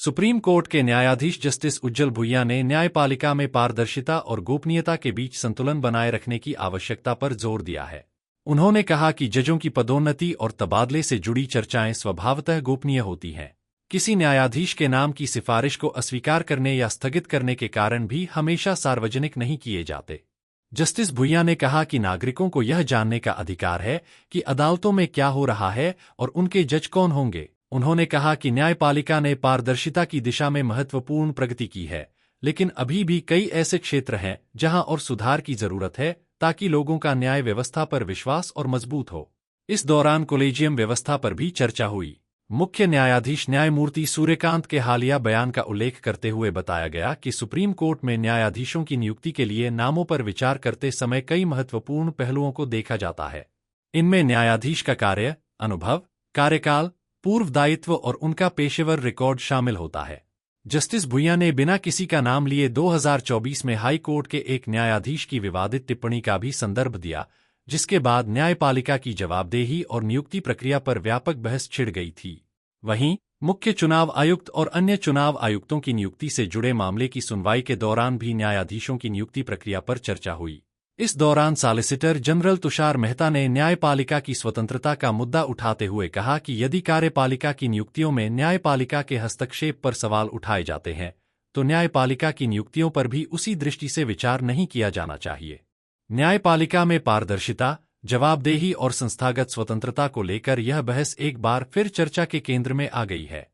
Supreme court के न्यायाधीश justice उज्जवल भुइयां ने न्यायपालिका में पारदर्शिता और गोपनीयता के बीच संतुलन बनाए रखने की आवश्यकता पर जोर दिया है। उन्होंने कहा कि जजों की पदोन्नति और तबादले से जुड़ी चर्चाएं स्वभावतः गोपनीय होती हैं। किसी न्यायाधीश के नाम की सिफारिश को अस्वीकार करने या स्थगित करने के कारण भी हमेशा सार्वजनिक नहीं किए जाते। जस्टिस भुइयां ने कहा कि नागरिकों को यह जानने का अधिकार है कि अदालतों में क्या हो रहा है और उनके जज कौन होंगे। उन्होंने कहा कि न्यायपालिका ने पारदर्शिता की दिशा में महत्वपूर्ण प्रगति की है, लेकिन अभी भी कई ऐसे क्षेत्र हैं जहां और सुधार की जरूरत है ताकि लोगों का न्याय व्यवस्था पर विश्वास और मजबूत हो। इस दौरान कोलेजियम व्यवस्था पर भी चर्चा हुई। मुख्य न्यायाधीश न्यायमूर्ति सूर्यकांत के हालिया बयान का उल्लेख करते हुए बताया गया कि सुप्रीम कोर्ट में न्यायाधीशों की नियुक्ति के लिए नामों पर विचार करते समय कई महत्वपूर्ण पहलुओं को देखा जाता है। इनमें न्यायाधीश का कार्य, अनुभव, कार्यकाल, पूर्व दायित्व और उनका पेशेवर रिकॉर्ड शामिल होता है। जस्टिस भुइयां ने बिना किसी का नाम लिए 2024 में हाई कोर्ट के एक न्यायाधीश की विवादित टिप्पणी का भी संदर्भ दिया, जिसके बाद न्यायपालिका की जवाबदेही और नियुक्ति प्रक्रिया पर व्यापक बहस छिड़ गई थी। वहीं मुख्य चुनाव आयुक्त और अन्य चुनाव आयुक्तों की नियुक्ति से जुड़े मामले की सुनवाई के दौरान भी न्यायाधीशों की नियुक्ति प्रक्रिया पर चर्चा हुई। इस दौरान सॉलिसिटर जनरल तुषार मेहता ने न्यायपालिका की स्वतंत्रता का मुद्दा उठाते हुए कहा कि यदि कार्यपालिका की नियुक्तियों में न्यायपालिका के हस्तक्षेप पर सवाल उठाए जाते हैं, तो न्यायपालिका की नियुक्तियों पर भी उसी दृष्टि से विचार नहीं किया जाना चाहिए। न्यायपालिका में पारदर्शिता, जवाबदेही और संस्थागत स्वतंत्रता को लेकर यह बहस एक बार फिर चर्चा के केंद्र में आ गई है।